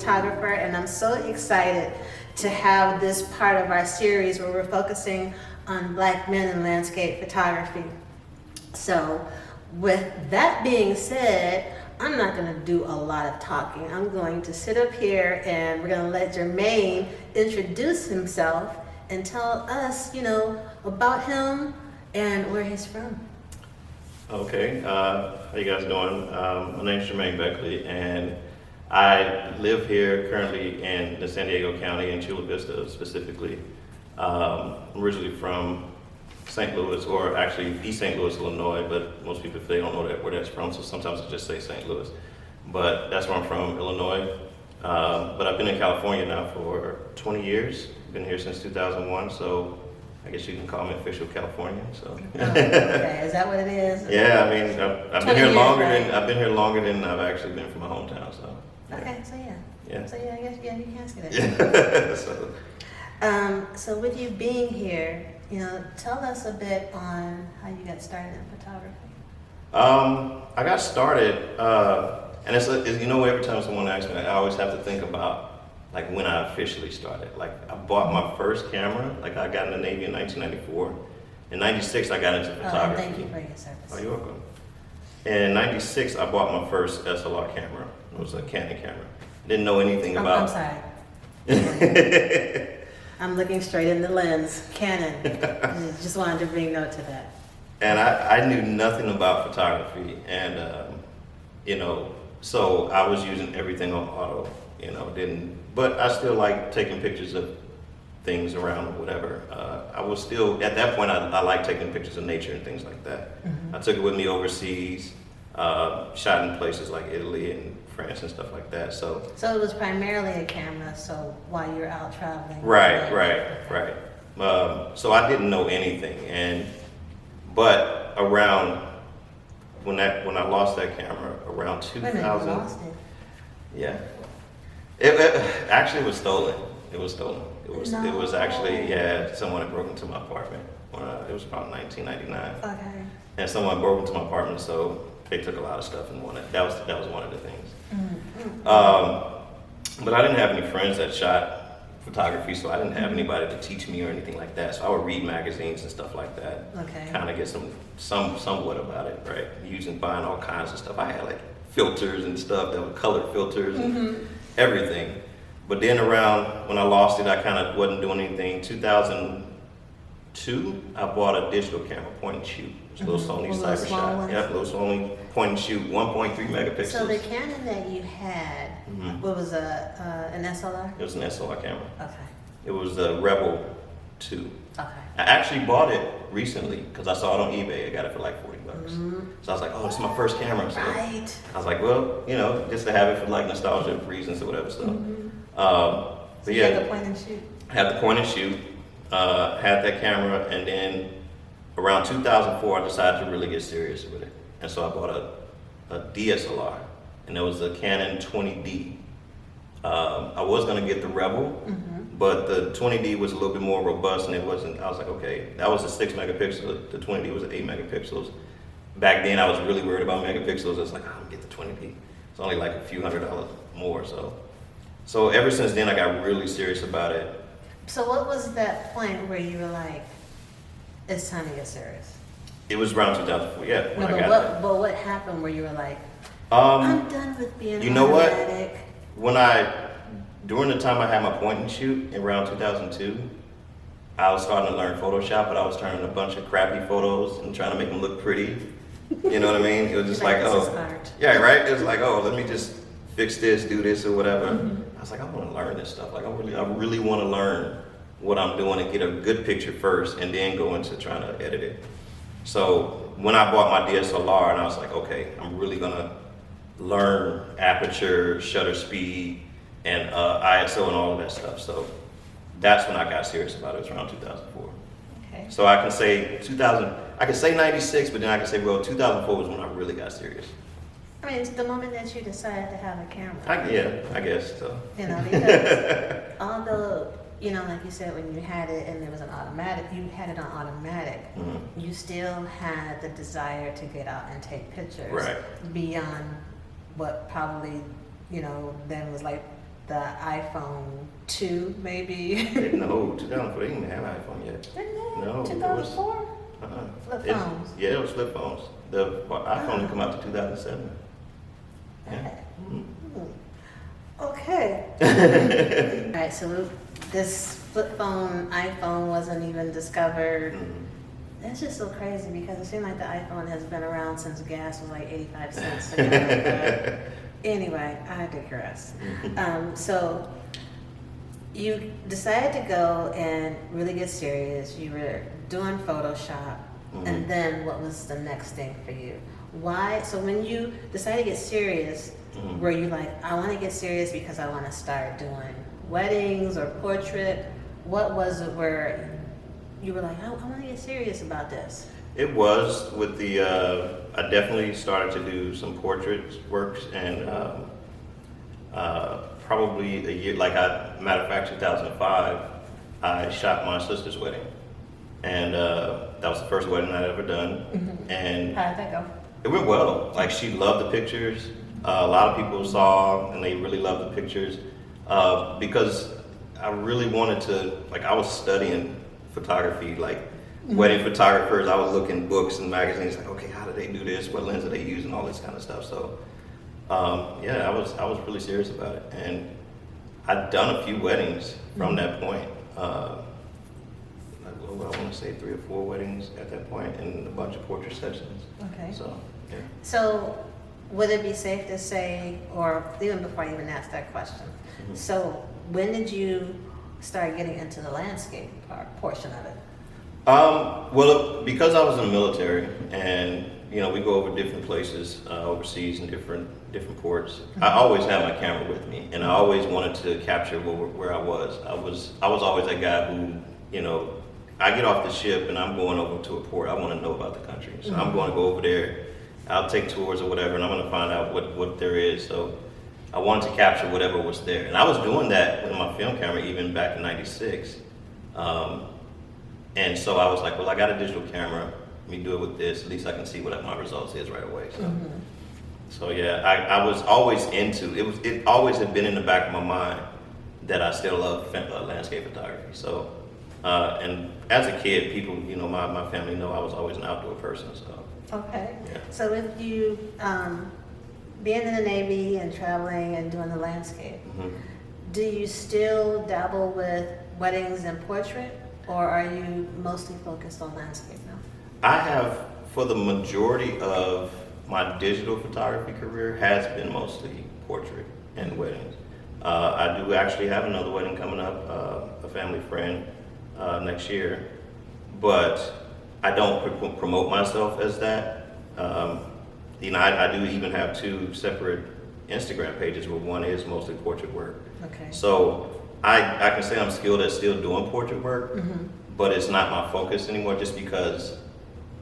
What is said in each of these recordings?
photographer, and I'm so excited to have this part of our series where we're focusing on Black men in landscape photography. So with that being said, I'm not going to do a lot of talking. I'm going to sit up here and we're going to let Jermaine introduce himself and tell us, about him and where he's from. Okay, how you guys doing? My name is Jermaine Beckley, and I live here currently in the San Diego County in Chula Vista specifically. I'm originally from St. Louis, or actually East St. Louis, Illinois, but most people, they don't know where that's from, so sometimes I just say St. Louis. But that's where I'm from, Illinois. But I've been in California now for 20 years. Been here since 2001, so I guess you can call me official Californian. So. Okay, is that what it is? Yeah, I mean, I've been here longer than I've actually been from my hometown. So. Yeah. Okay, so yeah. Yeah. So yeah, I guess you can say that. so. So with you being here, tell us a bit on how you got started in photography. I got started, and it's every time someone asks me, I always have to think about like when I officially started. Like I bought my first camera, like I got in the Navy in 1994. In 96, I got into photography. Thank you for your service. Oh, you're welcome. In 96, I bought my first SLR camera. It was a Canon camera. Didn't know anything about. I'm sorry. I'm looking straight in the lens. Canon. Just wanted to bring note to that. And I knew nothing about photography, and so I was using everything on auto. But I still like taking pictures of things around or whatever. I was still, at that point, I liked taking pictures of nature and things like that. Mm-hmm. I took it with me overseas, shot in places like Italy and France and stuff like that. So it was primarily a camera, so while you're out traveling. Right. So I didn't know anything, but around, when I lost that camera, around 2000. Wait a minute, you lost it? Yeah. It actually was stolen. It was stolen. It was actually, someone had broke into my apartment. It was about 1999. Okay. And someone broke into my apartment, so they took a lot of stuff and that was one of the things. Mm-hmm. But I didn't have any friends that shot photography, so I didn't have anybody to teach me or anything like that. So I would read magazines and stuff like that. Okay. Kind of get somewhat about it, right? Buying all kinds of stuff. I had like filters and stuff that were colored filters and everything. But then around when I lost it, I kind of wasn't doing anything. 2002, I bought a digital camera, point and shoot. It's a little Sony Cyber Shot. Yep, little Sony point and shoot, 1.3 megapixels. So the Canon that you had, what was an SLR? It was an SLR camera. Okay. It was the Rebel 2. Okay. I actually bought it recently because I saw it on eBay. I got it for like $40. So I was like, oh, this is my first camera. So Right. I was like, well, just to have it for like nostalgia reasons or whatever. So, So you had the point and shoot. Had the point and shoot. Had that camera, and then around 2004, I decided to really get serious with it. And so I bought a DSLR, and it was a Canon 20D. I was gonna get the Rebel, but the 20D was a little bit more robust, and I was like, okay, that was a 6 megapixel, the 20D was 8 megapixels. Back then, I was really worried about megapixels. I was like, I'm gonna get the 20D. It's only like a few $100 more, so ever since then, I got really serious about it. So what was that point where you were like, it's time to get serious? It was around 2004, yeah. But what happened where you were like, I'm done with being You know what? automatic. During the time I had my point and shoot around 2002, I was starting to learn Photoshop, but I was turning a bunch of crappy photos and trying to make them look pretty. You know what I mean? It was just like, this is art. Yeah, right? It was like, oh, let me just fix this, do this, or whatever. I was like, I want to learn this stuff. Like, I really want to learn what I'm doing and get a good picture first, and then go into trying to edit it. So when I bought my DSLR, and I was like, okay, I'm really gonna learn aperture, shutter speed, and ISO and all of that stuff. So that's when I got serious about it. It was around 2004. Okay. So I can say 96, but then I can say, well, 2004 was when I really got serious. I mean, it's the moment that you decided to have a camera. I guess so. Because although, like you said, when you had it and there was an automatic, you had it on automatic, you still had the desire to get out and take pictures. Right. Beyond what probably, then was like the iPhone 2, maybe. No, 2004, they didn't even have an iPhone yet. Didn't they? No, 2004? Flip phones. Yeah, it was flip phones. The iPhone didn't come out to 2007. Yeah. Okay. All right, so this flip phone, iPhone wasn't even discovered. It's just so crazy because it seems like the iPhone has been around since gas was like 85 cents a gallon. Anyway, I digress. So you decided to go and really get serious. You were doing Photoshop, and then what was the next thing for you? Why? So when you decided to get serious, were you like, I want to get serious because I want to start doing weddings or portrait? What was it where you were like, I want to get serious about this? It was with the, I definitely started to do some portrait works, and probably a year, matter of fact, 2005, I shot my sister's wedding. And that was the first wedding I'd ever done. And How did that go? it went well. Like, she loved the pictures. A lot of people saw, and they really loved the pictures because I really wanted to, I was studying photography, wedding photographers. I was looking books and magazines, okay, how do they do this? What lens are they using? All this kind of stuff. So, yeah, I was really serious about it, and I'd done a few weddings from that point. I want to say 3 or 4 weddings at that point, and a bunch of portrait sessions. Okay. So, yeah. So would it be safe to say, or even before I even ask that question, so when did you start getting into the landscape portion of it? Well, because I was in the military, and we go over different places overseas and different ports. I always had my camera with me, and I always wanted to capture where I was. I was always that guy who, I get off the ship and I'm going over to a port. I want to know about the country, so I'm going to go over there. I'll take tours or whatever, and I'm going to find out what there is. So I wanted to capture whatever was there, and I was doing that with my film camera even back in '96. And so I was like, well, I got a digital camera. Let me do it with this. At least I can see what my results is right away. So yeah, I was always into it. It always had been in the back of my mind that I still love landscape photography. So and as a kid, people, my family know I was always an outdoor person. So Okay. yeah. So with you being in the Navy and traveling and doing the landscape, do you still dabble with weddings and portrait, or are you mostly focused on landscape now? I have, for the majority of my digital photography career, has been mostly portrait and weddings. I do actually have another wedding coming up, a family friend, next year, but I don't promote myself as that. I do even have 2 separate Instagram pages where one is mostly portrait work. Okay. So I can say I'm skilled at still doing portrait work, but it's not my focus anymore, just because,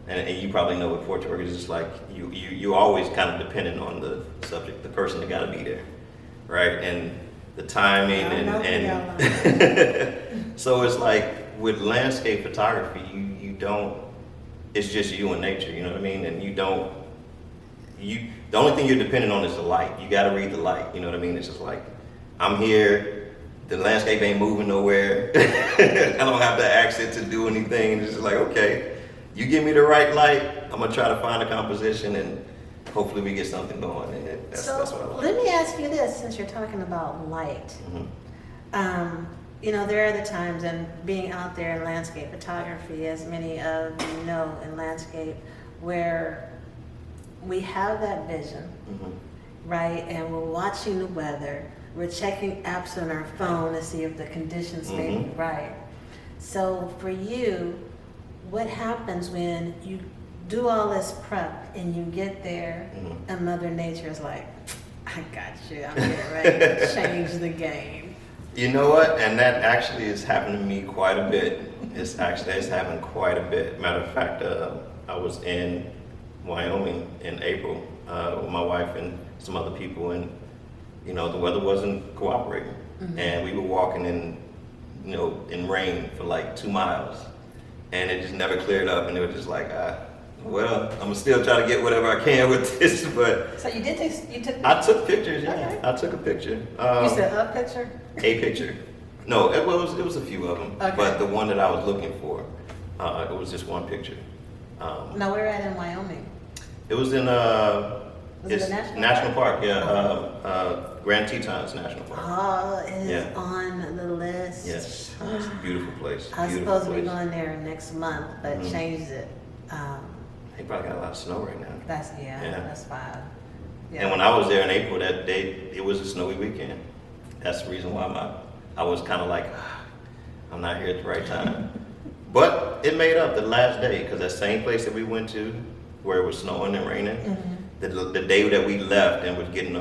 and you probably know what portrait work is, just like you always kind of dependent on the subject, the person that got to be there, right? And the timing and so it's like with landscape photography, you don't, it's just you and nature, you know what I mean? And the only thing you're dependent on is the light. You got to read the light, you know what I mean? It's just like, I'm here, the landscape ain't moving nowhere. I don't have to ask it to do anything. It's just like, okay, you give me the right light, I'm gonna try to find a composition, and hopefully we get something going. And that's what I like. Let me ask you this, since you're talking about light. There are the times, and being out there in landscape photography, as many of you know in landscape, where we have that vision, right? And we're watching the weather. We're checking apps on our phone to see if the conditions may be right. So for you, what happens when you do all this prep and you get there and Mother Nature is like, I got you, I'm getting ready to change the game? You know what? And that actually has happened to me quite a bit. It's happened quite a bit. Matter of fact, I was in Wyoming in April with my wife and some other people, and the weather wasn't cooperating, and we were walking in rain for like 2 miles, and it just never cleared up, and it was just like, Well, I'm gonna still try to get whatever I can with this, but So you took. I took pictures. Yeah, Okay. I took a picture. You said a picture? A picture. No, it was a few of them, Okay. but the one that I was looking for, it was just one picture. No, we're at in Wyoming. It was in Was it it's a national Park? Yeah, Grand Tetons National Park. Oh, it is Yeah. on the list. Yes, it's a beautiful place. I was Beautiful supposed to be place. going there next month, but Mhm. changed it. They probably got a lot of snow right now. Yeah, Yeah. that's fine. Yeah. And when I was there in April, that day it was a snowy weekend. That's the reason why I was kind of like, I'm not here at the right time. But it made up the last day because that same place that we went to, where it was snowing and raining, the day that we left and was getting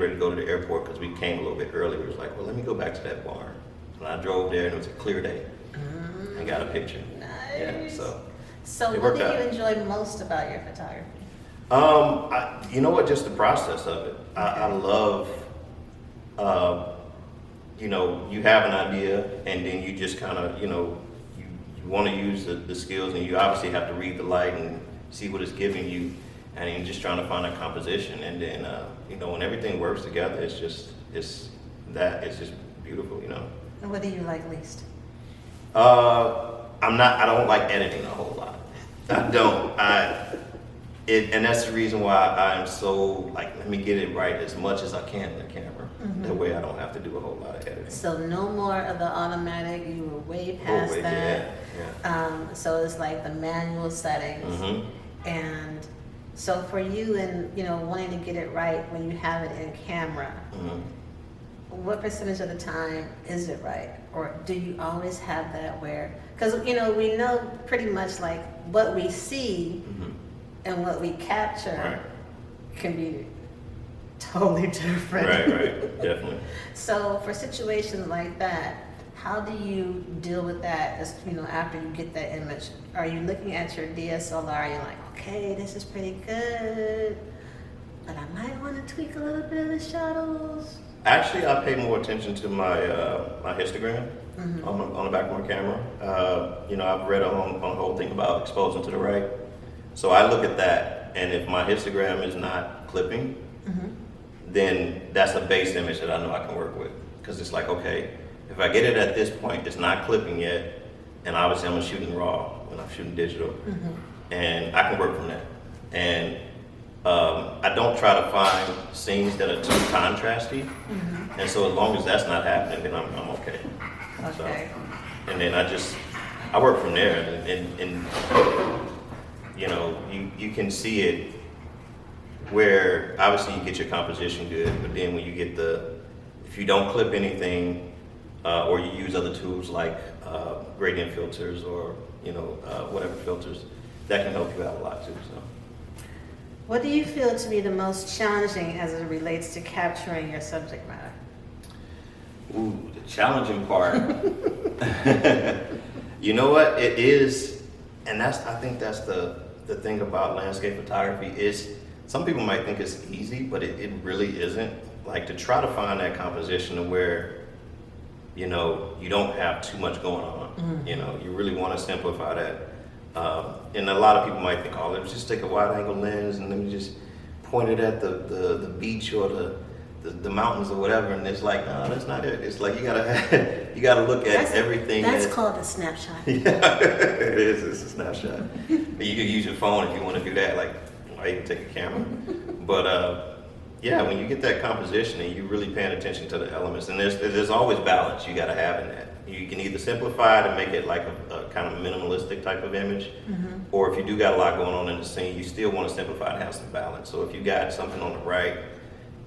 ready to go to the airport because we came a little bit early, we was like, well, let me go back to that barn. And I drove there and it was a clear day and got a picture. Nice. Yeah, So it what worked do you out. enjoy most about your photography? You know what? Just the process of it. I love, you have an idea and then you just kind of, you want to use the skills and you obviously have to read the light and see what it's giving you and then just trying to find a composition and then, when everything works together, it's just beautiful, And what do you like least? I don't like editing a whole lot. I don't. And that's the reason why I'm so let me get it right as much as I can in the camera. That way I don't have to do a whole lot of editing. So no more of the automatic, you were way past wait, that. yeah. So it's like the manual settings. Mm-hmm. And so for you and, wanting to get it right when you have it in camera, what percentage of the time is it right? Or do you always have that where, because, we know pretty much like what we see and what we capture Right. can be totally different. Right, definitely. So for situations like that, how do you deal with that as, after you get that image? Are you looking at your DSLR, you're like, okay, this is pretty good, but I might want to tweak a little bit of the shadows? Actually, I pay more attention to my my histogram on the back of my camera. I've read on the whole thing about exposing to the right. So I look at that, and if my histogram is not clipping, then that's a base image that I know I can work with. Because it's like, okay, if I get it at this point, it's not clipping yet, and obviously I'm shooting raw when I'm shooting digital, and I can work from that. And I don't try to find scenes that are too contrasty, and so as long as that's not happening, then I'm okay. Okay. So, and then I work from there, and you can see it where obviously you get your composition good, but then when you get if you don't clip anything, or you use other tools like gradient filters or whatever filters, that can help you out a lot too. So. What do you feel to be the most challenging as it relates to capturing your subject matter? Ooh, the challenging part. You know what? It is, and I think that's the thing about landscape photography is some people might think it's easy, but it really isn't. Like to try to find that composition to where, you don't have too much going on. You really want to simplify that. And a lot of people might think, oh, let's just take a wide angle lens and let me just point it at the beach or the mountains or whatever. And it's like, no, that's not it. It's like you gotta look at everything. That's called a snapshot. Yeah, it is. It's a snapshot. You can use your phone if you want to do that. Like, why even take a camera? But yeah, when you get that composition and you're really paying attention to the elements, and there's always balance you got to have in that. You can either simplify it and make it like a kind of minimalistic type of image, or if you do got a lot going on in the scene, you still want to simplify and have some balance. So if you got something on the right,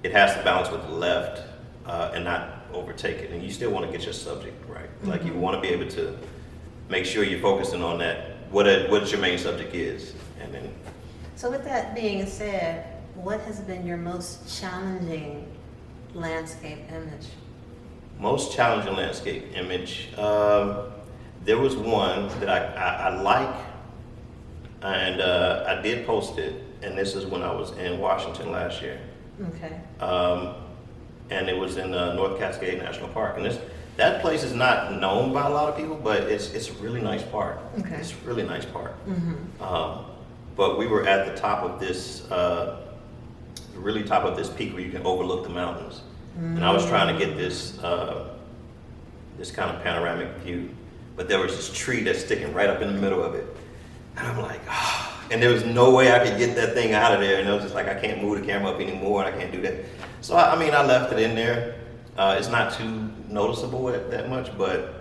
it has to balance with the left and not overtake it. And you still want to get your subject right. Like you want to be able to make sure you're focusing on that, what your main subject is. And then. So with that being said, what has been your most challenging landscape image? Most challenging landscape image. There was one that I like, and I did post it, and this is when I was in Washington last year. Okay. And it was in North Cascade National Park, and that place is not known by a lot of people, but it's a really nice park. Okay. It's a really nice park. but we were at the top of this, really top of this peak where you can overlook the mountains. And I was trying to get this, this kind of panoramic view, but there was this tree that's sticking right up in the middle of it. And I'm like, ah, and there was no way I could get that thing out of there. And I was just like, I can't move the camera up anymore, and I can't do that. So I mean, I left it in there. It's not too noticeable that much, but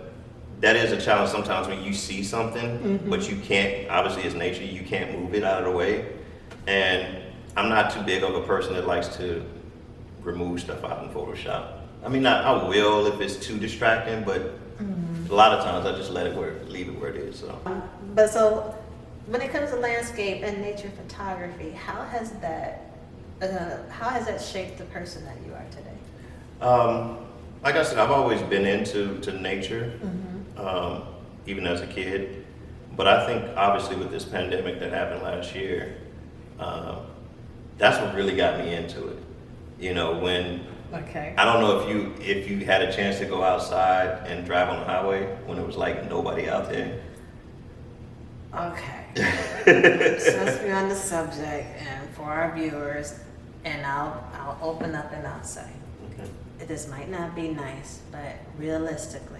that is a challenge sometimes when you see something, but you can't, obviously it's nature, you can't move it out of the way. And I'm not too big of a person that likes to remove stuff out in Photoshop. I mean, I will if it's too distracting, but a lot of times I just leave it where it is. So. But so, when it comes to landscape and nature photography, how has that shaped the person that you are today? Like I said, I've always been into nature, even as a kid. But I think obviously with this pandemic that happened last year, that's what really got me into it. You know, when I don't know if you had a chance to go outside and drive on the highway when it was like nobody out there. Okay. Since we're on the subject, and for our viewers, and I'll open up and I'll say, this might not be nice, but realistically,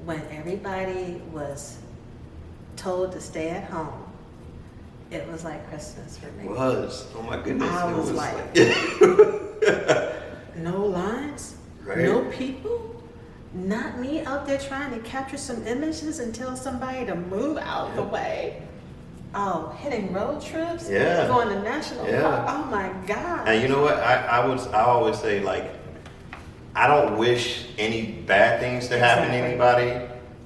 when everybody was told to stay at home, it was like Christmas for me. It was. Oh my goodness. I was like no lines, right? No people, not me out there trying to capture some images and tell somebody to move out the way. Oh, hitting road trips, going to national park. Oh my God. And you know what? I always say, like, I don't wish any bad things to happen to anybody.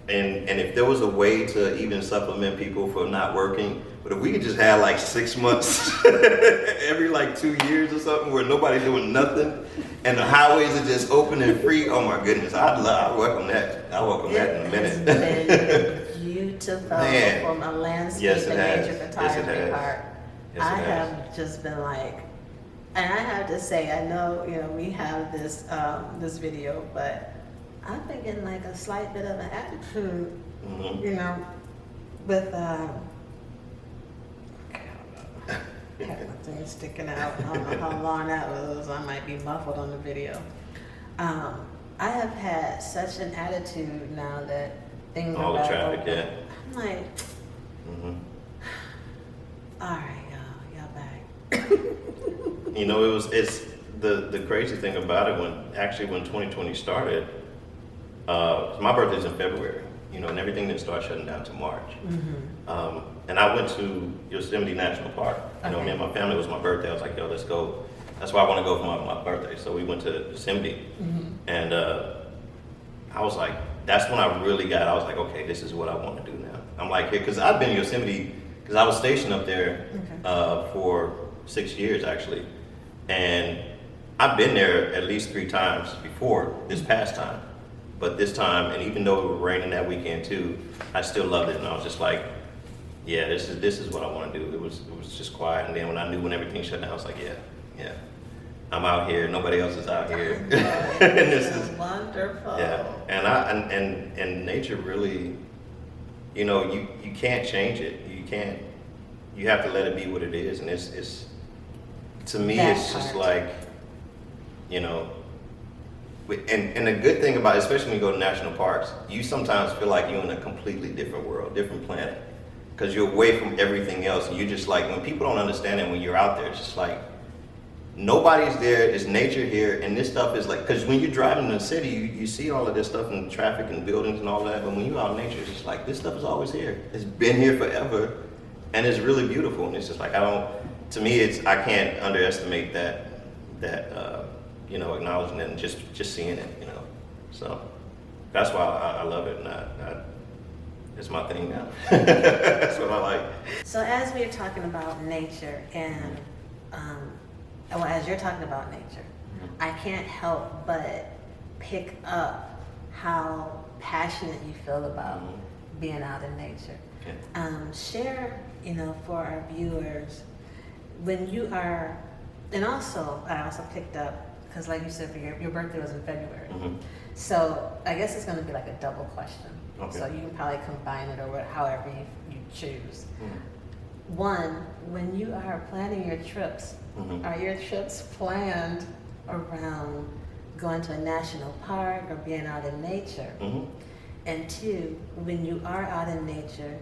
And if there was a way to even supplement people for not working, but if we could just have like 6 months every like 2 years or something where nobody's doing nothing and the highways are just open and free, oh my goodness, I'd welcome that. I'll welcome that in a minute. It's been beautiful from a landscape and nature photography part. I have just been like, and I have to say, I know, we have this this video, but I've been getting like a slight bit of an attitude, with I have my thing sticking out. I don't know how long that was. I might be muffled on the video. I have had such an attitude now that things all the traffic, I'm like, all right, y'all back. It's the crazy thing about it when 2020 started. My birthday's in February, and everything didn't start shutting down to March. And I went to Yosemite National Park. Me and my family, it was my birthday. I was like, yo, let's go. That's where I want to go for my birthday. So we went to Yosemite. And I was like, that's when I really I was like, okay, this is what I want to do now. I'm like, because I've been in Yosemite, because I was stationed up there for 6 years actually. And I've been there at least 3 times before this past time. But this time, and even though it was raining that weekend too, I still loved it. And I was just like, yeah, this is what I want to do. It was just quiet. And then when everything shut down, I was like, yeah, I'm out here. Nobody else is out here. And this is wonderful. Yeah, and nature really, you can't change it. You have to let it be what it is. And it's to me, it's just like, and the good thing about it, especially when you go to national parks, you sometimes feel like you're in a completely different world, different planet, because you're away from everything else. And you're just like, when people don't understand it, when you're out there, it's just like, nobody's there, it's nature here, and this stuff is like, because when you're driving in the city, you see all of this stuff and traffic and buildings and all that, but when you're out in nature, it's just like, this stuff is always here. It's been here forever, and it's really beautiful. And it's just like, to me, I can't underestimate that acknowledging it and just seeing it, So that's why I love it, and it's my thing now. That's what I like. So as we're talking about nature and as you're talking about nature, I can't help but pick up how passionate you feel about being out in nature. Share, for our viewers, when you are, and also I also picked up, because like you said, your birthday was in February. So I guess it's going to be like a double question. So you can probably combine it or however you choose. one, when you are planning your trips, Mhm. are your trips planned around going to a national park or being out in nature? Mhm. And two, when you are out in nature,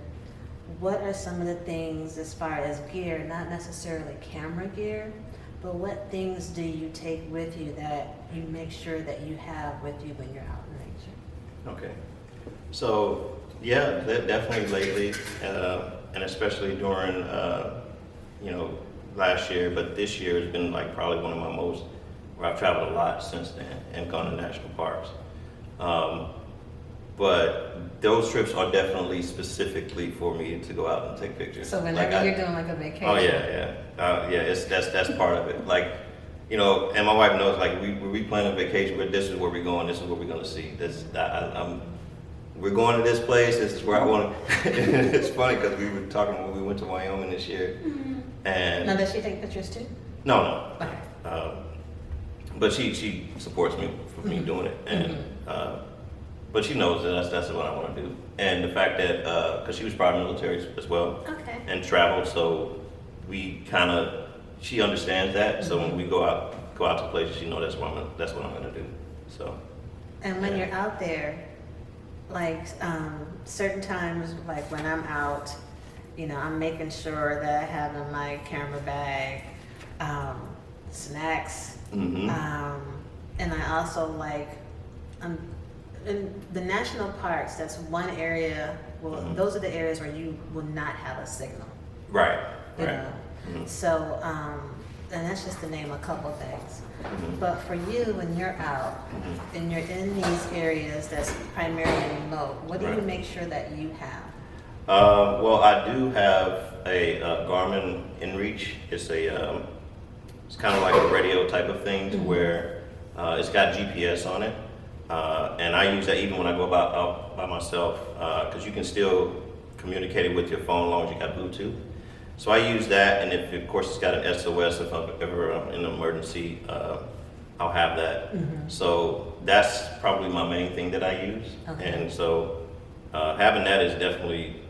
what are some of the things as far as gear, not necessarily camera gear, but what things do you take with you that you make sure that you have with you when you're out in nature? Okay. So, yeah, definitely lately, and especially during, last year, but this year has been like probably one of my most, where I've traveled a lot since then and gone to national parks. But those trips are definitely specifically for me to go out and take pictures. So whenever you're doing like a vacation. Oh yeah. That's part of it. Like, and my wife knows, like, we plan a vacation, but this is where we're going. This is what we're gonna see. We're going to this place. This is where I want to. It's funny because we were talking when we went to Wyoming this year, and Now, does she take pictures too? no. Okay. But she supports me for me doing it, and but she knows that that's what I want to do, and the fact that because she was prior military as well, Okay. and traveled, so we she understands that. So when we go out to places, she knows that's what I'm gonna do. So. And when Yeah. you're out there, like certain times, like when I'm out, I'm making sure that I have in my camera bag snacks, Mm-hmm. and I also in the national parks. That's one area. Well, Mhm. those are the areas where you will not have a signal. Right. You Right. know? Mhm. So, and that's just to name a couple things. Mhm. But for you, when you're out Mhm. and you're in these areas that's primarily remote, what do you Right. make sure that you have? Well, I do have a Garmin InReach. It's kind of like a radio type of thing, to where it's got GPS on it, and I use that even when I go out by myself, because you can still communicate it with your phone as long as you got Bluetooth. So I use that, and if of course it's got an SOS, if I'm ever in an emergency, I'll have that. So that's probably my main thing that I use, Okay. and so having that is definitely.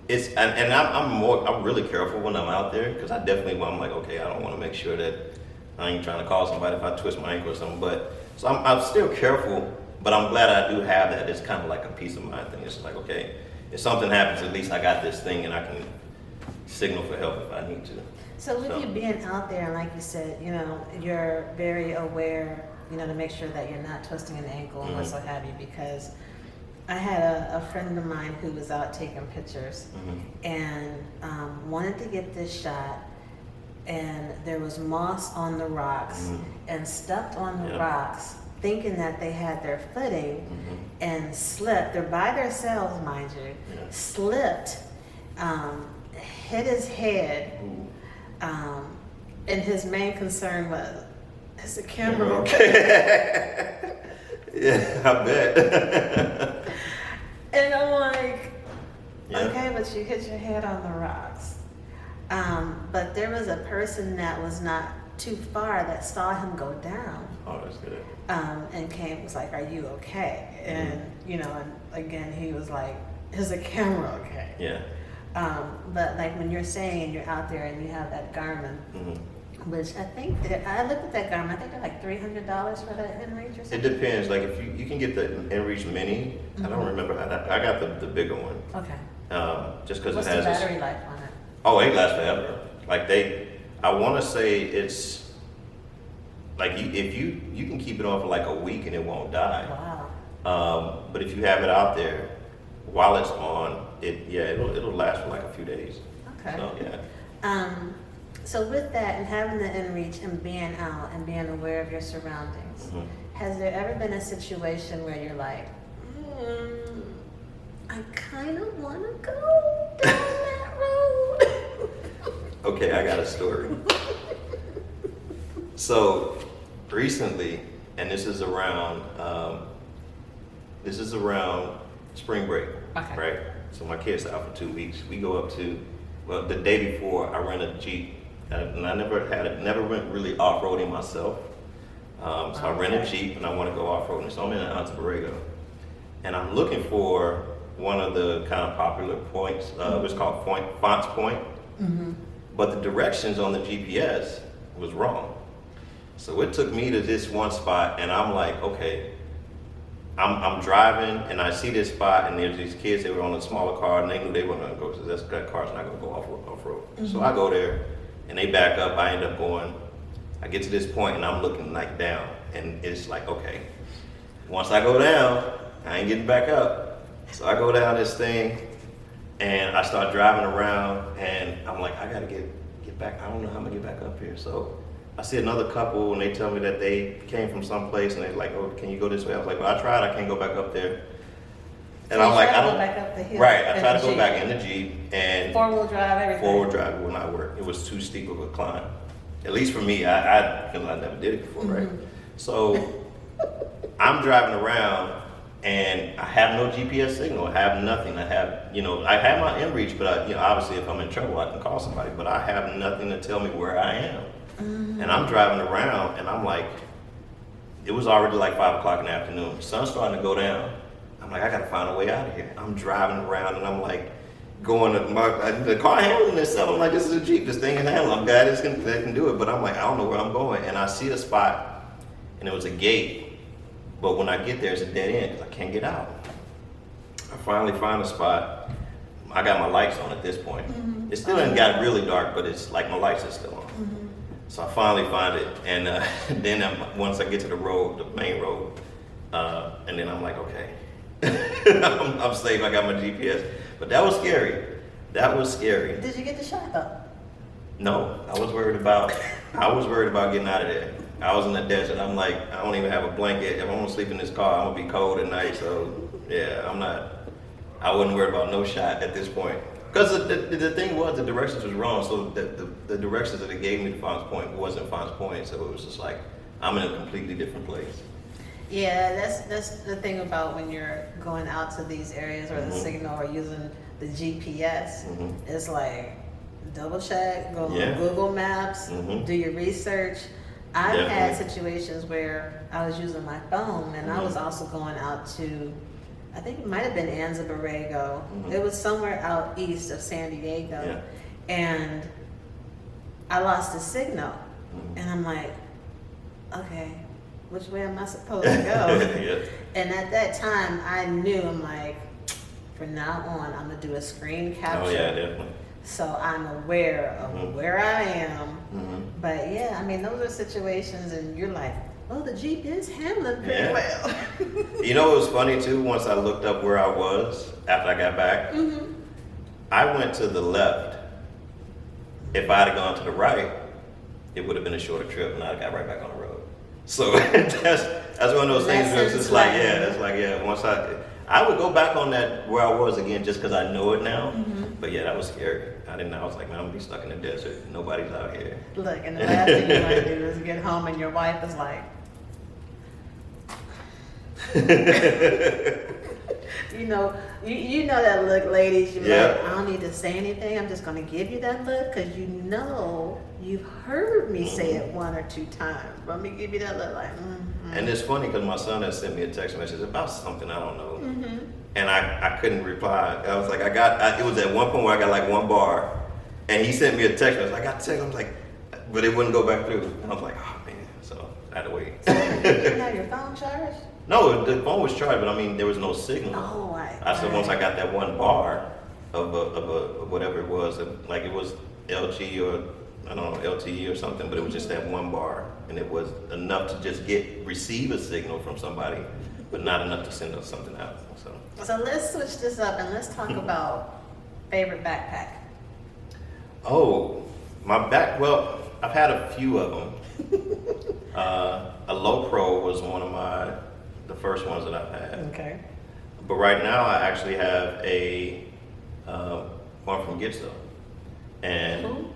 I'm really careful when I'm out there, because I'm like, okay, I don't want to make sure that I ain't trying to call somebody if I twist my ankle or something. But so I'm still careful, but I'm glad I do have that. It's kind of like a peace of mind thing. It's like, okay, if something happens, at least I got this thing and I can signal for help if I need to. So with So- you being out there, and like you said, you're very aware, to make sure that you're not twisting an ankle and what so have you, because I had a friend of mine who was out taking pictures and wanted to get this shot, and there was moss on the rocks and stepped on the Yeah. rocks thinking that they had their footing and slipped. They're by themselves, mind you. Yeah. Slipped, hit his head, and his main concern was, is the camera okay? Yeah, I bet. And I'm like, Yeah. okay, but you hit your head on the rocks. But there was a person that was not too far that saw him go down, Oh, that's good. and was like, are you okay? And, and again, he was like, is the camera okay? Yeah. But like when you're saying you're out there and you have that Garmin, which I think I looked at that Garmin, I think they're like $300 for that InReach or It something. depends. Like if you can get the InReach Mini. I don't remember. I got the bigger one. Okay. Just because What's it has the this. battery life on it? Oh, it lasts forever. Like I want to say it's like if you can keep it on for like a week and it won't die. Wow. But if you have it out there while it's on, it'll last for like a few days. Okay. So yeah. So with that and having the InReach and being out and being aware of your surroundings, has there ever been a situation where you're like, I kind of want to go down that road? Okay, I got a story. So recently, and this is around spring break, Okay. right? So my kids are out for 2 weeks. We go up to, the day before I rent a Jeep, and I never went really off-roading myself. So I rent a Okay. Jeep and I want to go off-roading. So I'm in Anza Borrego, and I'm looking for one of the kind of popular points. It's called Fonts Point. but the directions on the GPS was wrong. So it took me to this one spot, and I'm like, okay, I'm driving, and I see this spot, and there's these kids, they were on a smaller car, and they knew they weren't gonna go, so that car's not gonna go off-road. So I go there, and they back up, I end up going, I get to this point, and I'm looking like down, and it's like, okay, once I go down, I ain't getting back up. So I go down this thing, and I start driving around, and I'm like, I gotta get back, I don't know how I'm gonna get back up here. So I see another couple, and they tell me that they came from someplace, and they're like, oh, can you go this way? I was like, well, I tried, I can't go back up there. And I'm like, I don't. Back up the hill right, I tried to go back in the Jeep, and four-wheel drive, everything. Four-wheel drive will not work. It was too steep of a climb. At least for me, because I never did it before, right? So I'm driving around, and I have no GPS signal. I have nothing. I have my inReach, but obviously if I'm in trouble, I can call somebody. But I have nothing to tell me where I am. And I'm driving around, and I'm like, it was already like 5 o'clock in the afternoon. The sun's starting to go down. I'm like, I gotta find a way out of here. I'm driving around, and I'm like, the car handling itself. I'm like, this is a Jeep. This thing can handle. I'm glad it can do it. But I'm like, I don't know where I'm going. And I see a spot, and it was a gate. But when I get there, it's a dead end because I can't get out. I finally find a spot. I got my lights on at this point. It still ain't got really dark, but it's like my lights are still on. So I finally find it, and then once I get to the road, the main road, and then I'm like, okay, I'm safe. I got my GPS, but that was scary. That was scary. Did you get the shot though? No, I was worried about getting out of there. I was in the desert. I'm like, I don't even have a blanket. If I'm gonna sleep in this car, I'm gonna be cold at night. So yeah, I wasn't worried about no shot at this point. Because the thing was, the directions was wrong. So the directions that it gave me to Fonz Point wasn't Fonz Point. So it was just like, I'm in a completely different place. Yeah, that's the thing about when you're going out to these areas or the signal or using the GPS. It's like, double check, go on Google Maps, do your research. I've had situations where I was using my phone, and I was also going out to, I think it might have been Anza Borrego. It was somewhere out east of San Diego. And I lost the signal. And I'm like, okay, which way am I supposed to go? And at that time, I knew, I'm like, from now on, I'm going to do a screen capture. Oh, yeah, definitely. So I'm aware of where I am. But yeah, I mean, those are situations, and you're like, oh, the Jeep is handling pretty well. You know, it was funny too, once I looked up where I was after I got back, I went to the left. If I had gone to the right, it would have been a shorter trip, and I got right back on the road. So that's one of those things where it's just like, once I would go back on that where I was again just because I know it now. But yeah, that was scary. I was like, man, I'm gonna be stuck in the desert. Nobody's out here. Look, and the last thing you want to do is get home and your wife is like, you know that look, ladies. You're like, I don't need to say anything. I'm just gonna give you that look because you know you've heard me say it 1 or 2 times. Let me give you that look, like. And it's funny because my son had sent me a text message about something I don't know, and I couldn't reply. I was like, it was at one point where I got like 1 bar, and he sent me a text message. I got the text. I was like, but it wouldn't go back through. And I was like, oh man, so I had to wait. So you didn't have your phone charged? No, the phone was charged, but I mean, there was no signal. Oh, I said once I got that 1 bar of whatever it was, like it was LG or I don't know, LTE or something, but it was just that 1 bar, and it was enough to just receive a signal from somebody, but not enough to send us something out. So let's switch this up and let's talk about favorite backpack. Oh, well, I've had a few of them. A Low Pro was one of the first ones that I've had. Okay. But right now I actually have a one from Gitzo, and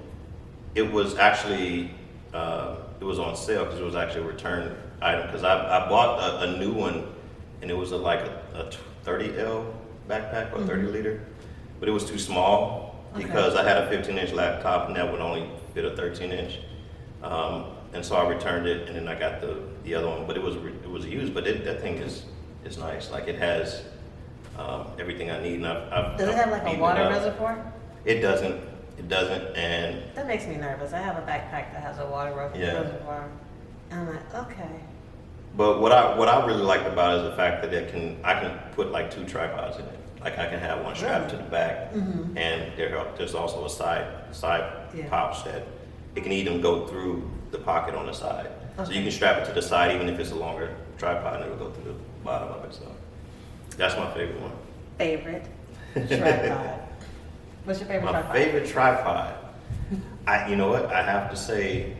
it was actually it was on sale because it was actually a return item. Because I bought a new one, and it was like a 30L backpack or 30 liter, but it was too small because I had a 15-inch laptop and that would only fit a 13-inch. And so I returned it, and then I got the other one, but it was used. But that thing is nice. Like it has everything I need. And Does it have like a water reservoir? It doesn't. It doesn't, and That makes me nervous. I have a backpack that has a water Yeah. reservoir. And I'm like, okay. but what I really liked about it is the fact that I can put like 2 tripods in it. Like I can have one strapped to the back, Mm-hmm. and there's also a side Yeah. pouch that it can even go through the pocket on the side. So Okay. you can strap it to the side even if it's a longer tripod, and it'll go through the bottom of it. So that's my favorite one. Favorite tripod. What's your favorite My tripod? favorite tripod. You know what? I have to say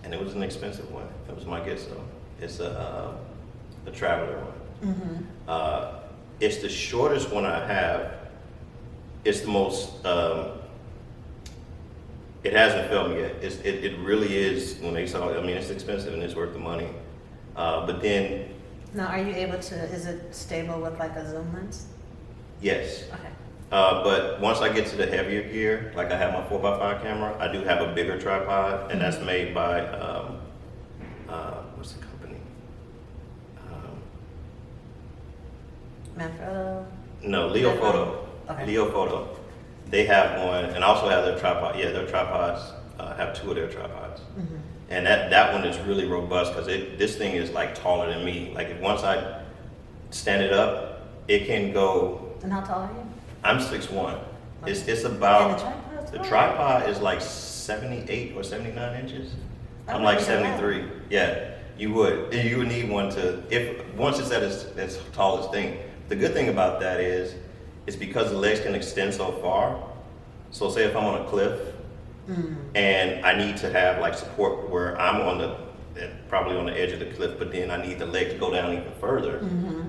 and it was an expensive one. It was my guess though. It's a traveler one. Mm-hmm. It's the shortest one I have. It's the most. It hasn't filmed yet. It really is. When they saw it, I mean, it's expensive and it's worth the money. But then, Now, are you able to, is it stable with like a zoom lens? yes. Okay. But once I get to the heavier gear, like I have my 4x5 camera, I do have a bigger tripod, and that's made by what's the company? Manfrotto? No, Leo Photo. Okay. Leo Photo. They have one, and also have their tripod. Yeah, their tripods have 2 of their tripods, Mm-hmm. and that one is really robust because this thing is like taller than me. Like once I stand it up, it can go. And how tall are you? I'm 6'1". It's And the about tripod's the tall? tripod is like 78 or 79 inches. I I'm like wouldn't even 73. Yeah, you would need one to once it's at its tallest thing. The good thing about that is it's because the legs can extend so far. So say if I'm on a cliff and I need to have like support where I'm probably on the edge of the cliff, but then I need the leg to go down even further,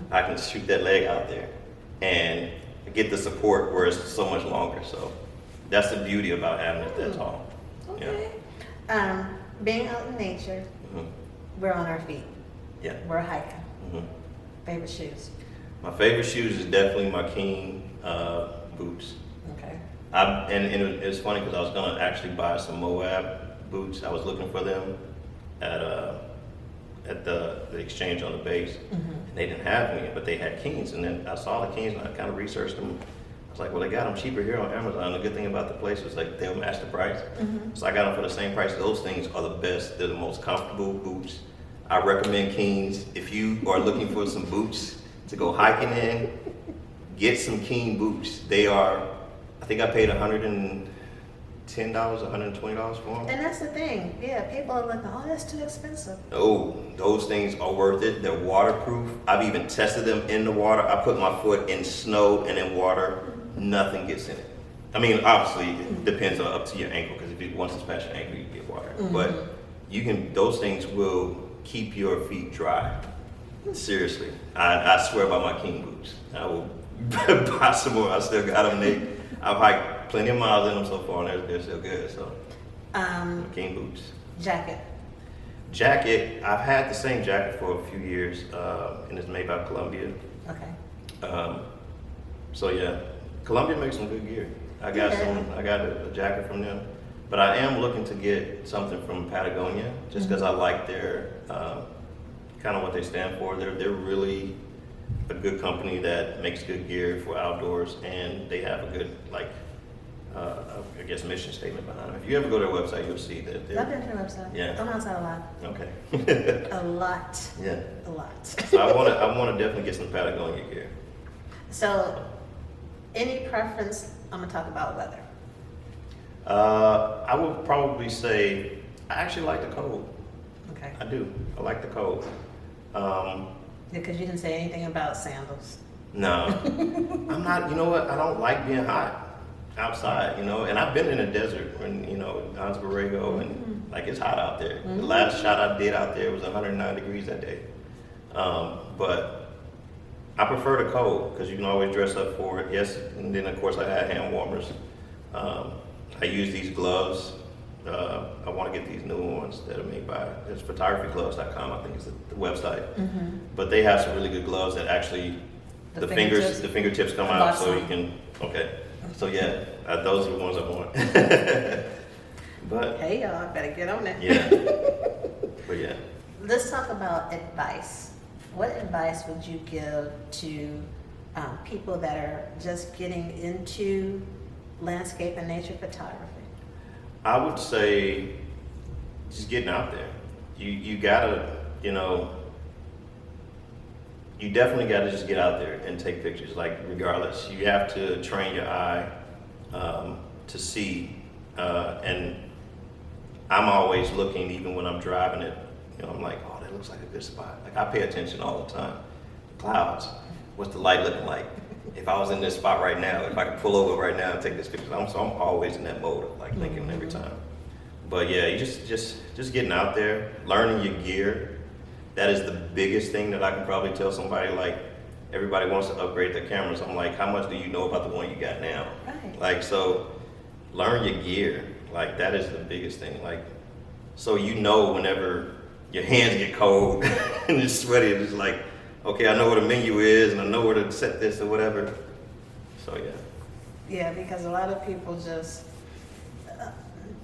I can shoot that leg out there and get the support where it's so much longer. So that's the beauty about having it that tall. Okay. Being out in nature, Mhm. we're on our feet. Yeah. We're hiking. Mhm. Favorite shoes? My favorite shoes is definitely my King boots. Okay. It's funny because I was gonna actually buy some Moab boots. I was looking for them at the exchange on the base. And they didn't have any, but they had Kings. And then I saw the Kings and I kind of researched them. I was like, well, they got them cheaper here on Amazon. The good thing about the place was like they'll match the price. So I got them for the same price. Those things are the best. They're the most comfortable boots. I recommend Kings. If you are looking for some boots to go hiking in, get some King boots. They are, I think I paid $110, $120 for them. And that's the thing. Yeah, people are like, oh, that's too expensive. Oh, those things are worth it. They're waterproof. I've even tested them in the water. I put my foot in snow and in water. Nothing gets in it. I mean, obviously, it depends on up to your ankle, because once it's past your ankle, you get water. But those things will keep your feet dry. Seriously. I swear by my King boots. I will buy some more. I still got them. I've hiked plenty of miles in them so far, and they're still good. So, King boots. Jacket. Jacket, I've had the same jacket for a few years, and it's made by Columbia. Okay. So yeah, Columbia makes some good gear. I got a jacket from them, but I am looking to get something from Patagonia, just because I like their kind of what they stand for. They're really a good company that makes good gear for outdoors, and they have a good I guess mission statement behind them. If you ever go to their website, you'll see that I've they're been to their website. Yeah. I'm outside a lot. okay. A lot. Yeah. A lot. So I want to definitely get some Patagonia gear. So, any preference? I'm gonna talk about weather. I would probably say I actually like the cold. Okay. I do. I like the cold. Because you didn't say anything about sandals. No, I'm not. You know what? I don't like being hot outside. And I've been in the desert when Don's Borrego, and like it's hot out there. The last shot I did out there was 109 degrees that day. But I prefer the cold because you can always dress up for it. Yes, and then of course I had hand warmers. I use these gloves. I want to get these new ones that are made by it's photography-gloves.com, I think is the website. But they have some really good gloves that actually the fingertips come out, so you can. Okay, so yeah, those are the ones I want. But Hey y'all, I better get on that. yeah, but yeah. Let's talk about advice. What advice would you give to people that are just getting into landscape and nature photography? I would say just getting out there. You gotta, you know, you definitely gotta just get out there and take pictures. Like regardless, you have to train your eye to see. And I'm always looking, even when I'm driving it. You know, I'm like, oh, that looks like a good spot. Like I pay attention all the time. Clouds. What's the light looking like? If I was in this spot right now, if I could pull over right now and take this picture, so I'm always in that mode of like thinking every time. But yeah, you just getting out there, learning your gear. That is the biggest thing that I can probably tell somebody. Like everybody wants to upgrade their cameras. I'm like, how much do you know about the one you got now? Right. Like, so learn your gear. Like that is the biggest thing. Like, so you know whenever your hands get cold and you're sweaty, it's just like, okay, I know what a menu is and I know where to set this or whatever. So yeah. Yeah, because a lot of people just,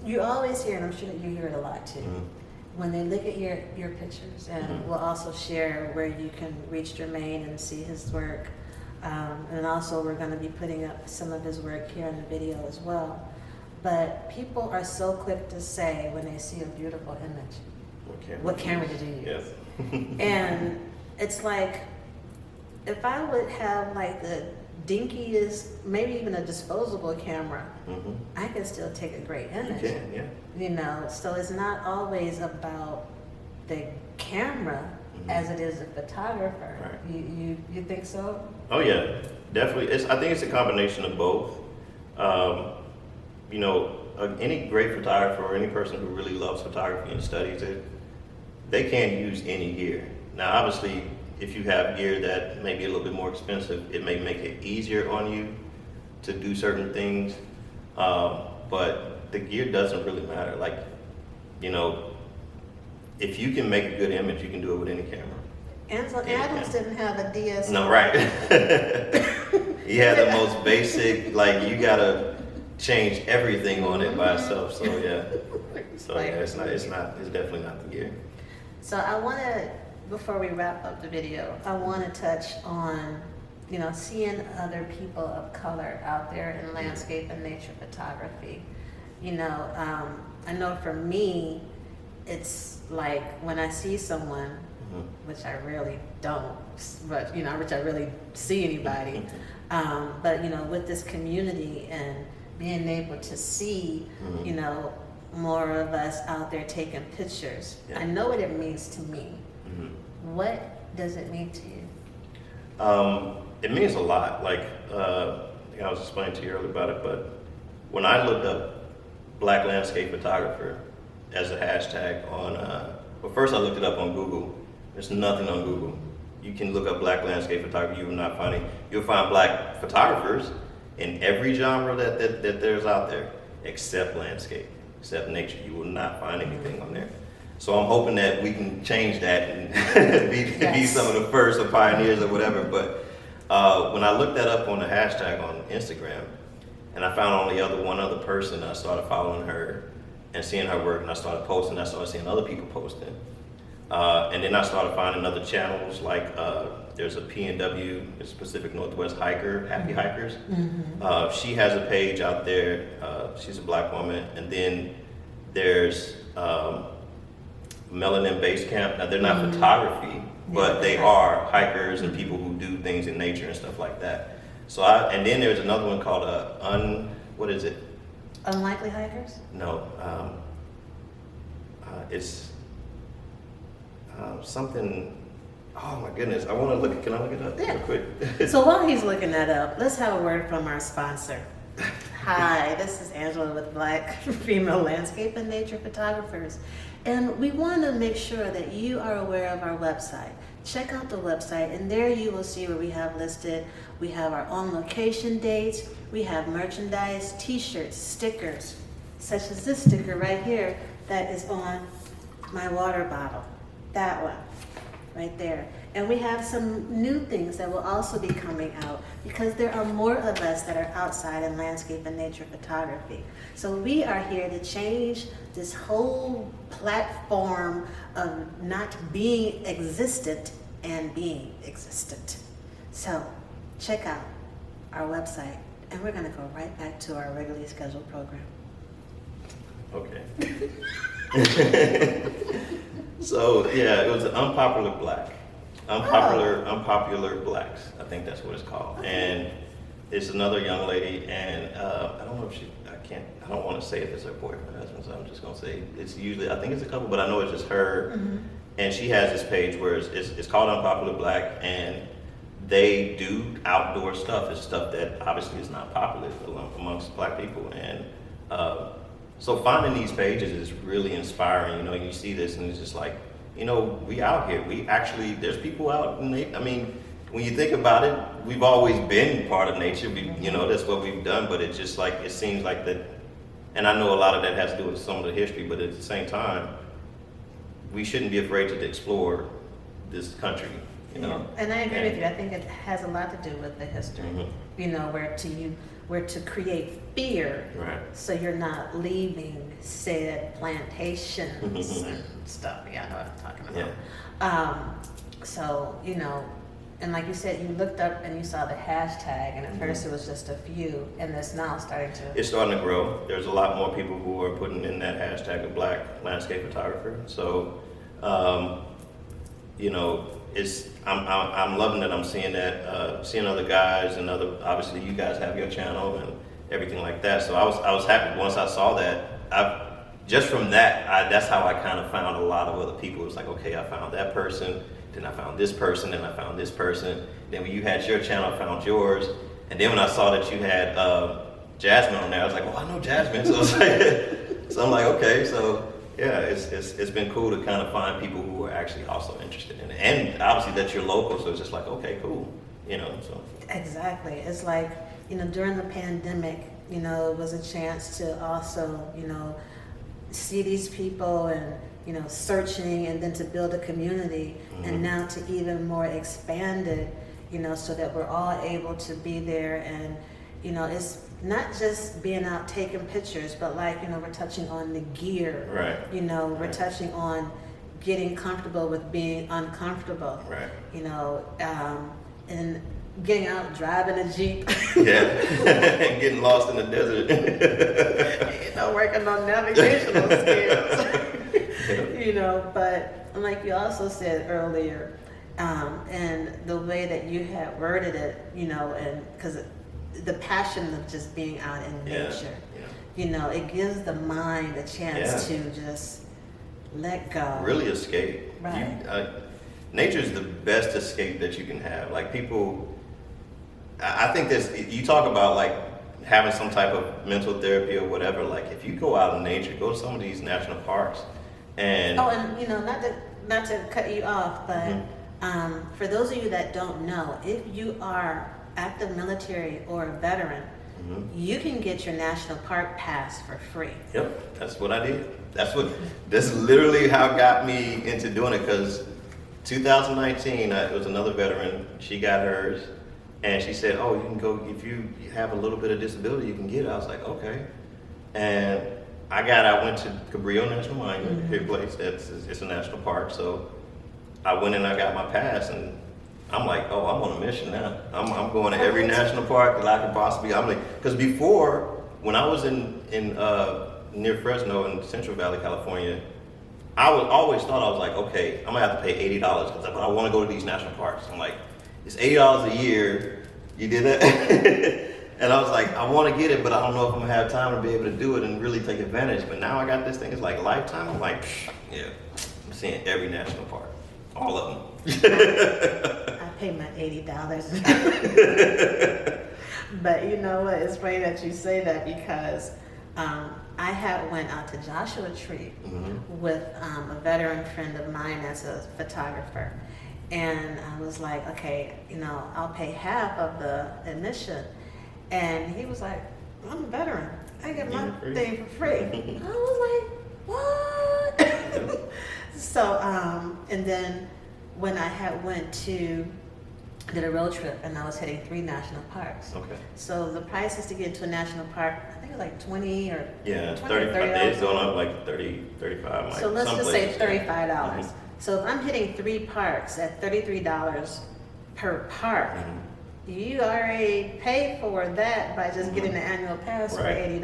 you always hear, and I'm sure that you hear it a lot too, when they look at your pictures, and we'll also share where you can reach Jermaine and see his work. And also we're going to be putting up some of his work here in the video as well. But people are so quick to say when they see a beautiful image, what camera did you use? Yes. And it's like, if I would have like the dinkiest, maybe even a disposable camera, I can still take a great image. You can, yeah. You know, so it's not always about the camera as it is a photographer. Right. You think so? Oh yeah, definitely. I think it's a combination of both. You know, any great photographer or any person who really loves photography and studies it, they can use any gear. Now, obviously, if you have gear that may be a little bit more expensive, it may make it easier on you to do certain things. But the gear doesn't really matter. Like, you know, if you can make a good image, you can do it with any camera. Ansel Adams didn't have a DSLR. No, right. He had the most basic, like you gotta change everything on it by itself. So yeah. So yeah, it's definitely not the gear. So I want to, before we wrap up the video, I want to touch on, you know, seeing other people of color out there in landscape and nature photography. You know, I know for me, it's like when I see someone, which I really don't, but you know, which I really see anybody, but you know, with this community and being able to see, you know, more of us out there taking pictures. I know what it means to me. What does it mean to you? It means a lot. Like I was explaining to you earlier about it, but when I looked up Black landscape photographer as a hashtag on, well, first I looked it up on Google. There's nothing on Google. You can look up Black landscape photography. You will not find it. You'll find Black photographers in every genre that there's out there, except landscape, except nature. You will not find anything on there. So I'm hoping that we can change that and be some of the first or pioneers or whatever. But when I looked that up on the hashtag on Instagram, and I found only one other person, I started following her and seeing her work, and I started posting. I started seeing other people posting, and then I started finding other channels like there's a PNW, it's Pacific Northwest hiker, Happy Hikers. She has a page out there. She's a Black woman, and then there's Melanin Base Camp. Now they're not photography, but they are hikers and people who do things in nature and stuff like that. So and then there's another one called what is it? Unlikely Hikers? No, it's something. Oh my goodness, I want to look. Can I look it up real quick? So while he's looking that up, let's have a word from our sponsor. Hi, this is Angela with Black Female Landscape and Nature Photographers. And we want to make sure that you are aware of our website. Check out the website, and there you will see where we have listed. We have our on location dates. We have merchandise, t-shirts, stickers, such as this sticker right here that is on my water bottle. That one, right there. And we have some new things that will also be coming out because there are more of us that are outside in landscape and nature photography. So we are here to change this whole platform of not being existent and being existent. So check out our website, and we're gonna go right back to our regularly scheduled program. So yeah, it was an unpopular black. Unpopular blacks. I think that's what it's called. And it's another young lady, and I don't know if I don't want to say if it's her boyfriend or husband, so I'm just gonna say it's usually, I think it's a couple, but I know it's just her. Mm-hmm. And she has this page where it's called Unpopular Black, and they do outdoor stuff. It's stuff that obviously is not popular amongst black people. And so finding these pages is really inspiring. You know, you see this and it's just like, you know, we out here. We actually, there's people out in I mean, when you think about it, we've always been part of nature. You know, that's what we've done, but it's just like, it seems like that, and I know a lot of that has to do with some of the history, but at the same time, we shouldn't be afraid to explore this country, you know. Yeah. And I agree with you. I think it has a lot to do with the history. Mm-hmm. You know, where to create fear, Right. so you're not leaving said plantations and stuff. Yeah, I know what I'm talking about. Yeah. So, you know, and like you said, you looked up and you saw the hashtag, and at first it was just a few, and it's now starting to. It's starting to grow. There's a lot more people who are putting in that hashtag of black landscape photographer. So, you know, I'm loving that. I'm seeing that, seeing other guys and obviously you guys have your channel and everything like that. So I was happy once I saw that. Just from that, that's how I kind of found a lot of other people. It was like, okay, I found that person, then I found this person, then I found this person. Then when you had your channel, I found yours. And then when I saw that you had Jasmine on there, I was like, oh, I know Jasmine. So, so I'm like, okay, so yeah, it's been cool to kind of find people who are actually also interested in it. And obviously that you're local, so it's just like, okay, cool, you know, so. Exactly. It's like, you know, during the pandemic, you know, it was a chance to also, you know, see these people and, you know, searching, and then to build a community, and now to even more expand it, you know, so that we're all able to be there. And, you know, it's not just being out taking pictures, but like, you know, we're touching on the gear, right? You know, we're touching on getting comfortable with being uncomfortable, right? You know, and getting out, driving a Jeep. Yeah, and getting lost in the desert. You know, working on navigational skills. You know, but like you also said earlier, and the way that you had worded it, you know, and because the passion of just being out in nature, you know, it gives the mind a chance to just let go. Really escape. Right. Nature is the best escape that you can have. Like people, I think you talk about like having some type of mental therapy or whatever. Like if you go out in nature, go to some of these national parks, and and you know, not to cut you off, but for those of you that don't know, if you are active military or a veteran, you can get your national park pass for free. Yep, that's what I did. That's literally how it got me into doing it, because 2019, it was another veteran, she got hers, and she said, oh, you can go, if you have a little bit of disability, you can get it. I was like, okay. And I went to Cabrillo National Monument, here place, it's a national park, so I went and I got my pass, and I'm like, oh, I'm on a mission now. I'm going to every national park that I could possibly. I'm like, because before, when I was in near Fresno in Central Valley, California, I always thought, I was like, okay, I'm gonna have to pay $80 because I want to go to these national parks. I'm like, it's $80 a year. You did that? And I was like, I want to get it, but I don't know if I'm gonna have time to be able to do it and really take advantage. But now I got this thing. It's like lifetime. I'm like, yeah, I'm seeing every national park, all of them. I pay my $80. But you know what? It's funny that you say that, because I had went out to Joshua Tree with a veteran friend of mine as a photographer, and I was like, okay, you know, I'll pay half of the admission, and he was like, I'm a veteran, I get my thing for free. I was like, what? So and then when I had did a road trip, and I was hitting 3 national parks. Okay. So the prices to get to a national park, I think it was like 20 or yeah, 20 $35. It's going up like 30, 35. So let's just say $35. Yeah. So if I'm hitting 3 parks at $33 per park, you already paid for that by just getting the annual pass for $80.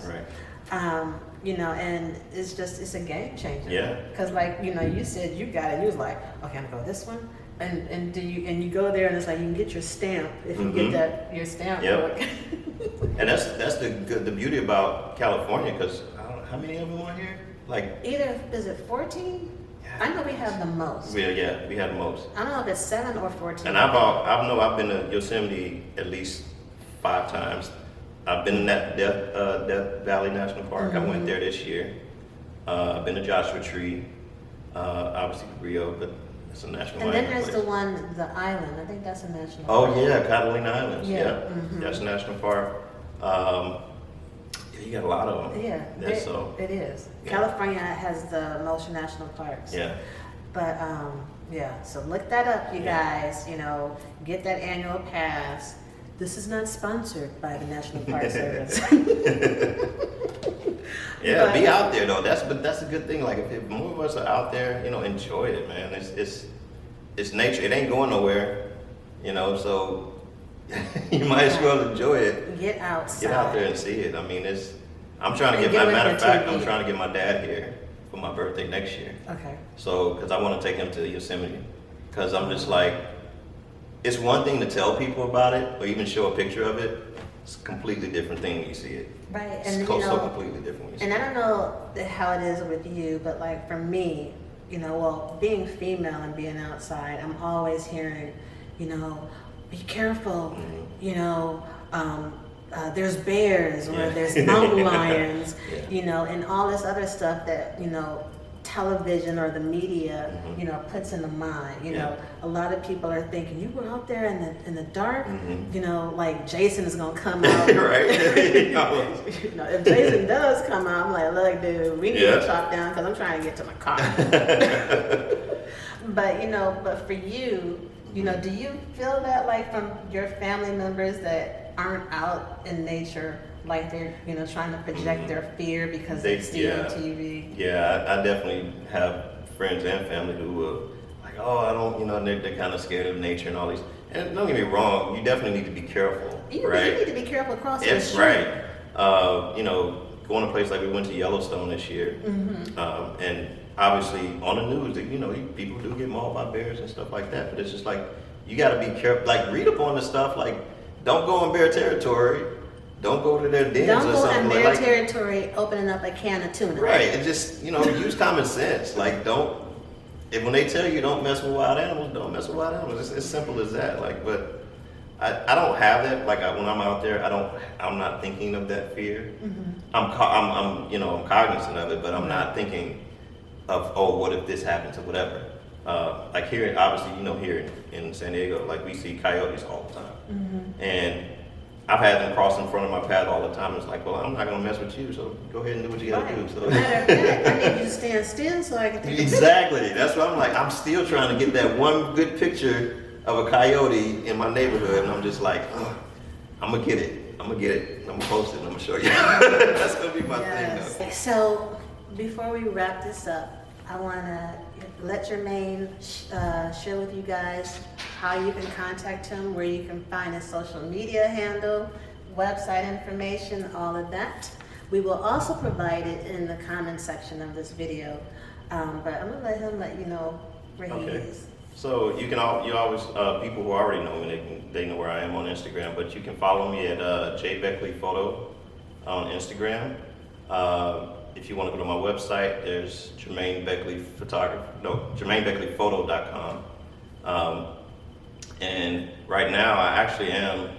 Right. You know, and it's a game changer. Yeah. Because like, you know, you said you got it. You was like, okay, I'm gonna go this one. And you go there and it's like you can get your stamp if you get that your stamp. Yep. And that's the beauty about California, because how many of them are here? Like either is it 14? I know we have the most. we had the most. I don't know if it's 7 or 14. And I've been to Yosemite at least 5 times. I've been in that Death Valley National Park. I went there this year. I've been to Joshua Tree, obviously Rio, but it's a national. And then there's place. the one, the island. I think that's a national. Oh yeah, Catalina Islands. Yeah. Yeah, that's a national park. You got a lot of them. Yeah, it is. Yeah. California has the most national parks. Yeah. But yeah, so look that up, you guys. You know, get that annual pass. This is not sponsored by the National Park Service. Yeah, But- be out there though. That's a good thing. Like if more of us are out there, you know, enjoy it, man. It's nature. It ain't going nowhere, you know. So you might as well enjoy it. Get outside. Get out there and see it. I mean, I'm trying to And get. get Matter with of your fact, TV. I'm trying to get my dad here for my birthday next year. Okay. So, because I want to take him to Yosemite, because I'm just like, it's one thing to tell people about it or even show a picture of it. It's a completely different thing when you see it. Right, It's and so you know, completely different when you see and it. I don't know how it is with you, but like for me, you know, well, being female and being outside, I'm always hearing, you know, be careful, you know, there's bears or Yeah. there's mountain lions, Yeah. you know, and all this other stuff that, you know, television or the media, you know, puts in the mind. You know, a lot of people are thinking, you go out there in the dark, you know, like Jason is gonna come out. Right? You know, if Jason does come out, I'm like, look, dude, we need to chop down because I'm trying to get to my car. But you know, but for you, you know, do you feel that like from your family members that aren't out in nature, like they're, you know, trying to project their fear because they see on TV? Yeah, I definitely have friends and family who will like, oh, I don't, you know, they're kind of scared of nature and all these. And don't get me wrong, you definitely need to be careful, right? You need to be careful crossing the It's street. right. You know, going to a place like we went to Yellowstone this year, and obviously on the news, you know, people do get mauled by bears and stuff like that. But it's just like you got to be careful. Like read up on the stuff. Like don't go in bear territory. Don't go to their dens Don't or go something in bear like. territory opening up a can of tuna. Right. It just, you know, use common sense. Like don't. If when they tell you don't mess with wild animals, don't mess with wild animals. It's as simple as that. Like, but. I don't have that. Like when I'm out there, I'm not thinking of that fear. I'm you know, I'm cognizant of it, but I'm not thinking of, oh, what if this happens or whatever. Like here, obviously, you know, here in San Diego, like we see coyotes all the time, and I've had them cross in front of my path all the time. It's like, well, I'm not gonna mess with you, so go ahead and do what you gotta do. So. Matter of fact, I need you to stand still so I can take a picture. Exactly. That's why I'm like, I'm still trying to get that one good picture of a coyote in my neighborhood, and I'm just like, I'm gonna get it. I'm gonna post it. And I'm gonna show you. That's gonna be my thing. Though. So before we wrap this up, I wanna let Jermaine share with you guys how you can contact him, where you can find his social media handle, website information, all of that. We will also provide it in the comment section of this video, but I'm gonna let you know where he is. So you always people who already know me, they know where I am on Instagram, but you can follow me at J Beckley Photo on Instagram. If you want to go to my website, there's Jermaine Beckley Photography. No, JermaineBeckleyPhoto.com. And right now, I actually am,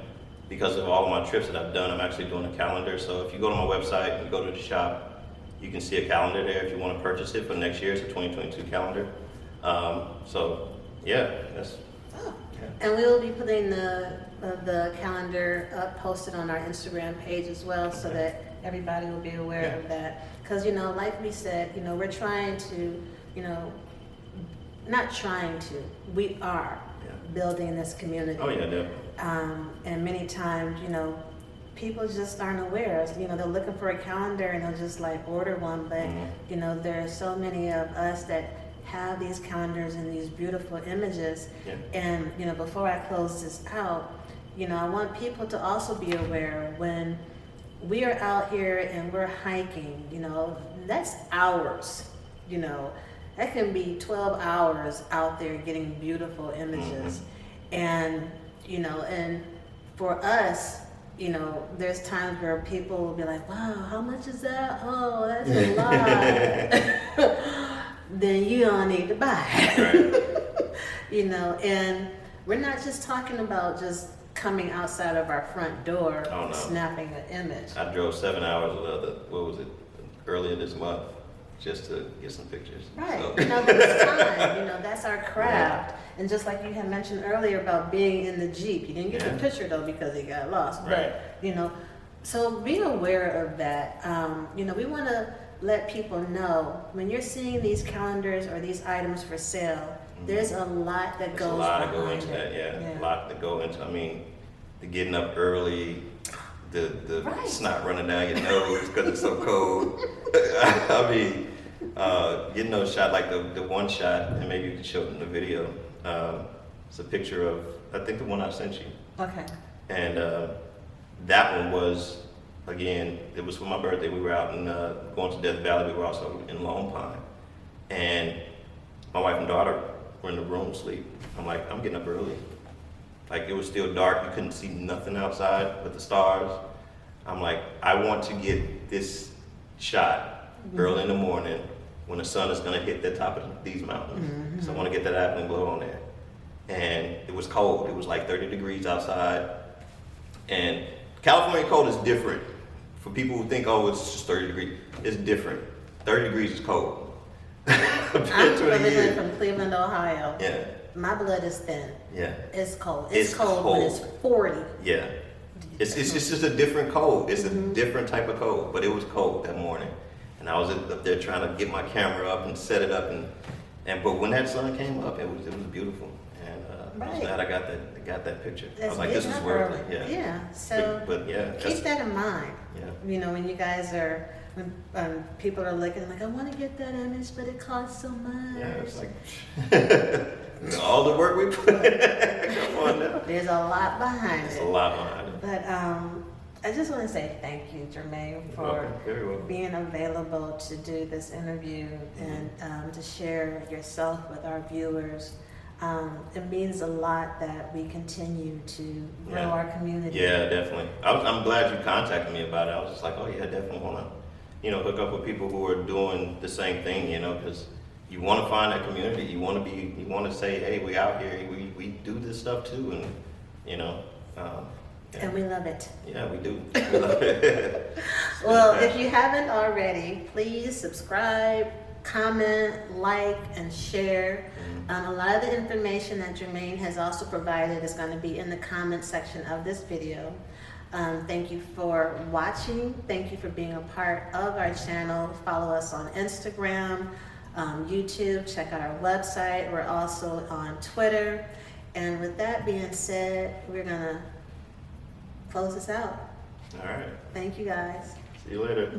because of all of my trips that I've done, I'm actually doing a calendar. So if you go to my website and go to the shop, you can see a calendar there if you want to purchase it for next year. It's a 2022 calendar. So yeah, that's. Oh. And we will be putting the calendar up, posted on our Instagram page as well, so that everybody will be aware of that. Because, you know, like we said, you know, we're trying to, you know, not trying to, we are building this community. Oh yeah, definitely. And many times, you know, people just aren't aware. You know, they're looking for a calendar and they'll just like order one, but you know, there are so many of us that have these calendars and these beautiful images. And you know, before I close this out, you know, I want people to also be aware when we are out here and we're hiking, that's hours, that can be 12 hours out there getting beautiful images. And, and for us, there's times where people will be like, wow, how much is that? Oh, that's a lot. Then you don't need to buy. Right. And we're not just talking about just coming outside of our front door, Oh, no. snapping an image. I drove 7 hours earlier this month, just to get some pictures. Right. So. That's time. That's our craft. And just like you had mentioned earlier about being in the Jeep, you didn't get the picture though because it got lost. Right. But so be aware of that. We want to let people know when you're seeing these calendars or these items for sale, there's a lot that goes behind it. A lot to go into that. Yeah. A lot to go into. I mean, the getting up early, the snot running down your nose because it's so cold. I mean, getting those shots, like the one shot, and maybe you can show it in the video. It's a picture of, I think, the one I sent you. Okay. And that one was, again, it was for my birthday. We were out and going to Death Valley. We were also in Lone Pine. And my wife and daughter were in the room asleep. I'm like, I'm getting up early. Like, it was still dark. You couldn't see nothing outside but the stars. I'm like, I want to get this shot early in the morning when the sun is going to hit the top of these mountains. So I want to get that afterglow on there. And it was cold. It was like 30 degrees outside. And California cold is different. For people who think, oh, it's just 30 degrees, it's different. 30 degrees is cold. I'm originally from Cleveland, Ohio. Yeah. My blood is thin. Yeah. It's cold. It's cold when it's 40. Yeah. It's just a different cold. It's a different type of cold, but it was cold that morning. And I was up there trying to get my camera up and set it up, but when that sun came up, it was beautiful. And I was glad I got that picture. I was like, this is worth it. Yeah. So but yeah, keep that in mind. Yeah. When you guys are, when people are looking like, I want to get that image, but it costs so much. Yeah, it's like all the work we put in. Come on now. There's a lot behind it. There's a lot behind it. But I just want to say thank you, Jermaine, for Very well. being available to do this interview and to share yourself with our viewers. It means a lot that we continue to grow our community. Yeah, definitely. I'm glad you contacted me about it. I was just like, oh yeah, definitely want to, hook up with people who are doing the same thing, because you want to find that community. You want to say, hey, we out here, we do this stuff too, and And we love it. Yeah, we do. We love it. Well, if you haven't already, please subscribe, comment, like, and share. A lot of the information that Jermaine has also provided is going to be in the comment section of this video. Thank you for watching. Thank you for being a part of our channel. Follow us on Instagram, YouTube. Check out our website. We're also on Twitter. And with that being said, we're going to close this out. All right. Thank you, guys. See you later.